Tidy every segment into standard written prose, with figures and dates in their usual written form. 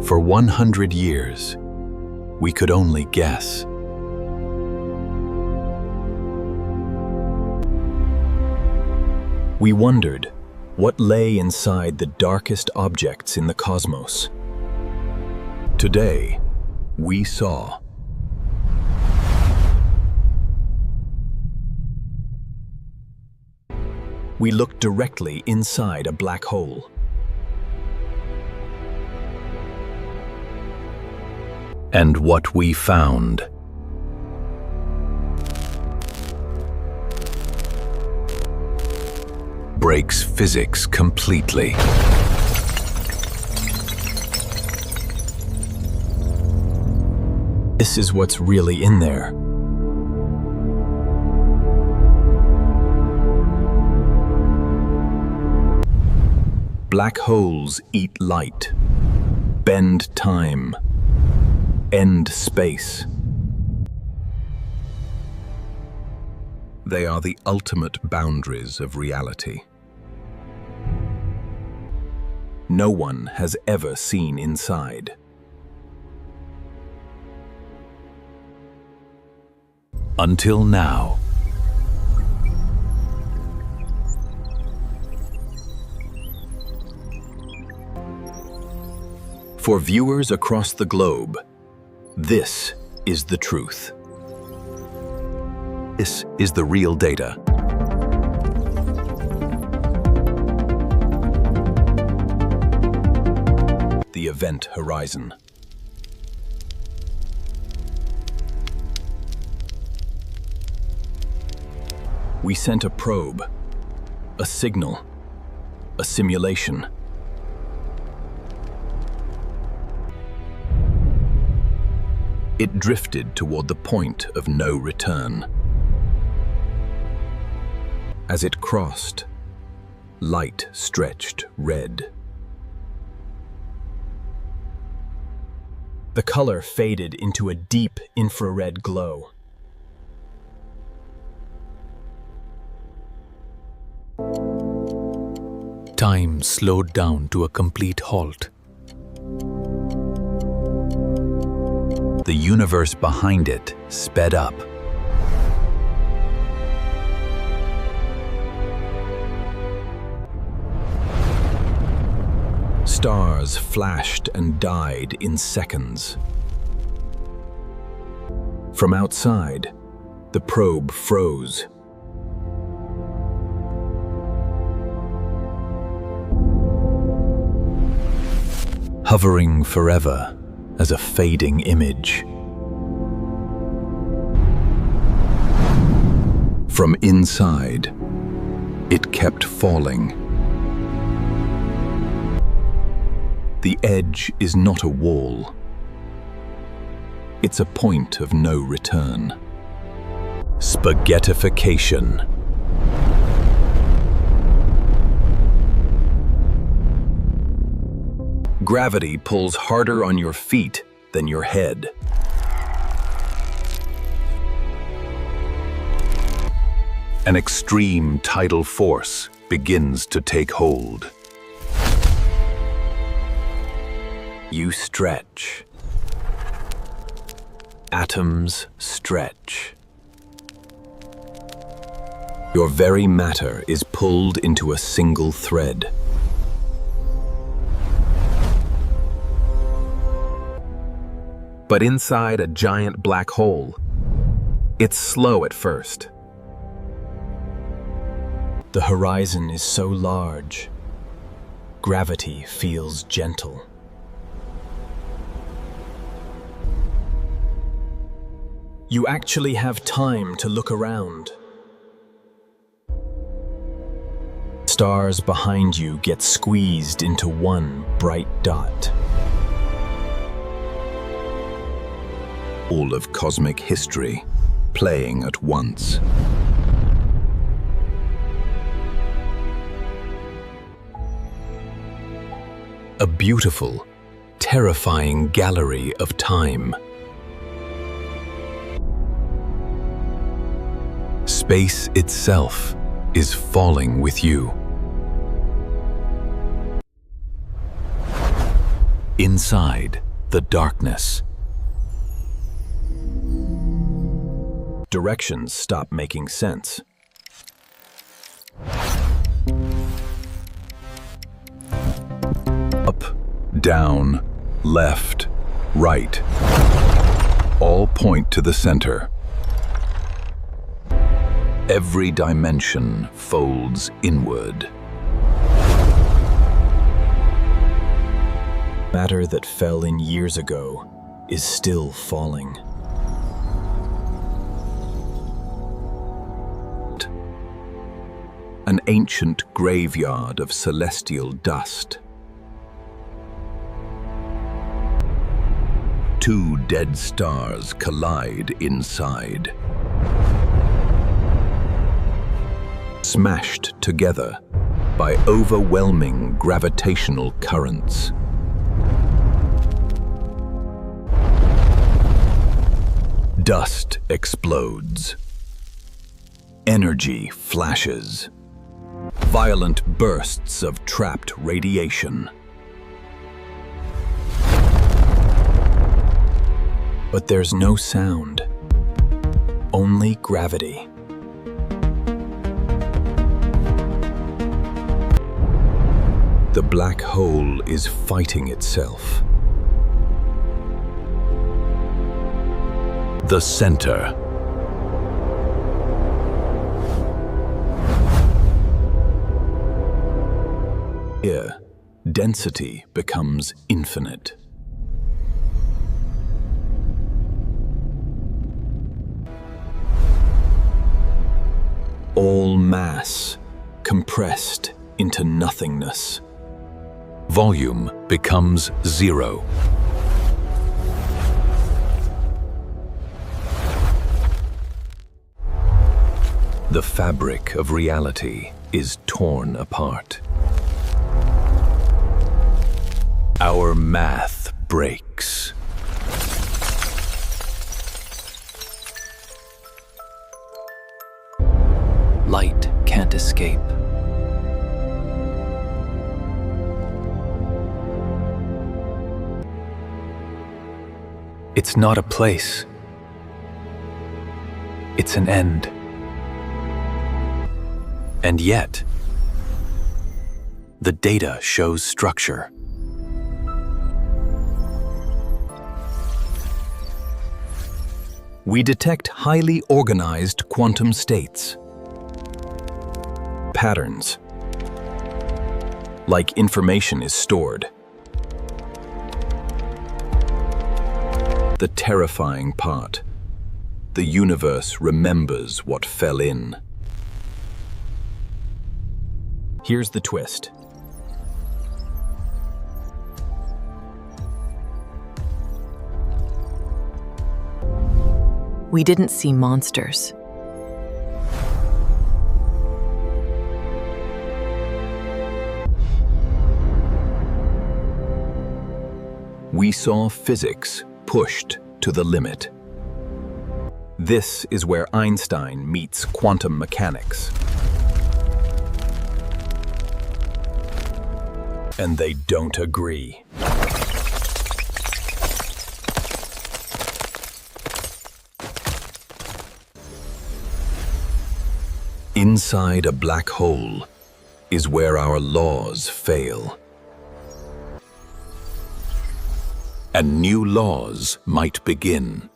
For 100 years, we could only guess. We wondered what lay inside the darkest objects in the cosmos. Today, we saw. We looked directly inside a black hole. And what we found. Breaks physics completely. This is what's really in there. Black holes eat light, bend time, end space. They are the ultimate boundaries of reality. No one has ever seen inside. Until now. For viewers across the globe, this is the truth. This is the real data. The event horizon. We sent a probe, a signal, a simulation. It drifted toward the point of no return. As it crossed, light stretched red. The color faded into a deep infrared glow. Time slowed down to a complete halt. The universe behind it sped up. Stars flashed and died in seconds. From outside, the probe froze. Hovering forever as a fading image. From inside, it kept falling. The edge is not a wall. It's a point of no return. Spaghettification. Gravity pulls harder on your feet than your head. An extreme tidal force begins to take hold. You stretch. Atoms stretch. Your very matter is pulled into a single thread. But inside a giant black hole, it's slow at first. The horizon is so large, gravity feels gentle. You actually have time to look around. Stars behind you get squeezed into one bright dot. All of cosmic history playing at once. A beautiful, terrifying gallery of time. Space itself is falling with you. Inside, the darkness. Directions stop making sense. Up, down, left, right. All point to the center. Every dimension folds inward. Matter that fell in years ago is still falling. An ancient graveyard of celestial dust. Two dead stars collide inside. Smashed together by overwhelming gravitational currents. Dust explodes. Energy flashes. Violent bursts of trapped radiation. But there's no sound, only gravity. The black hole is fighting itself. The center. Here, density becomes infinite. All mass compressed into nothingness. Volume becomes zero. The fabric of reality is torn apart. Our math breaks. Light can't escape. It's not a place. It's an end. And yet, the data shows structure. We detect highly organized quantum states. Patterns, like information is stored. The terrifying part, the universe remembers what fell in. Here's the twist. We didn't see monsters. We saw physics pushed to the limit. This is where Einstein meets quantum mechanics. And they don't agree. Inside a black hole is where our laws fail. And new laws might begin.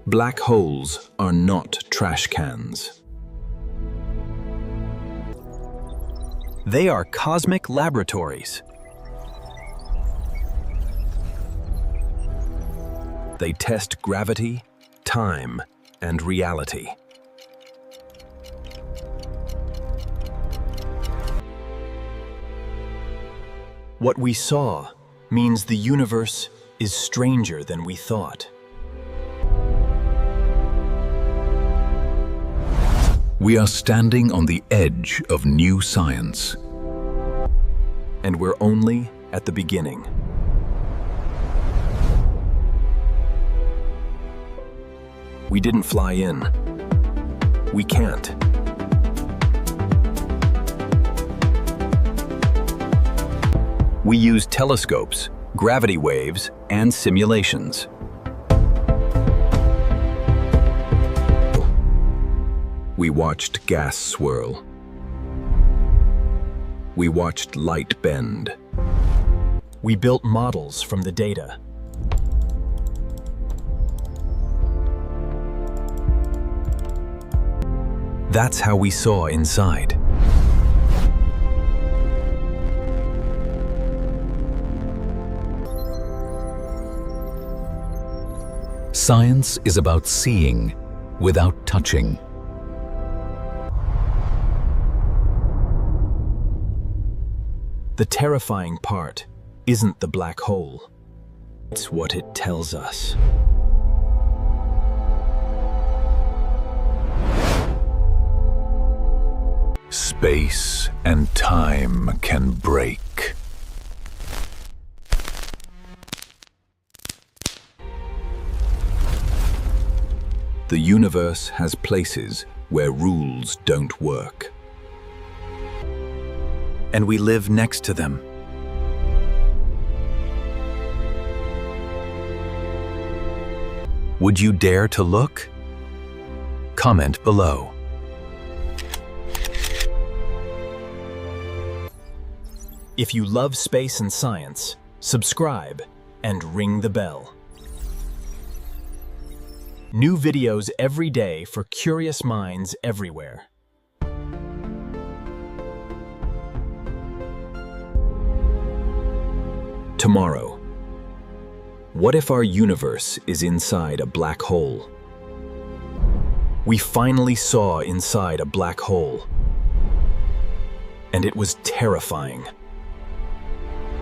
Black holes are not trash cans. They are cosmic laboratories. They test gravity, time, and reality. What we saw means the universe is stranger than we thought. We are standing on the edge of new science. And we're only at the beginning. We didn't fly in. We can't. We used telescopes, gravity waves, and simulations. We watched gas swirl. We watched light bend. We built models from the data. That's how we saw inside. Science is about seeing without touching. The terrifying part isn't the black hole. It's what it tells us. Space and time can break. The universe has places where rules don't work. And we live next to them. Would you dare to look? Comment below. If you love space and science, subscribe and ring the bell. New videos every day for curious minds everywhere. Tomorrow. What if our universe is inside a black hole? We finally saw inside a black hole. And it was terrifying.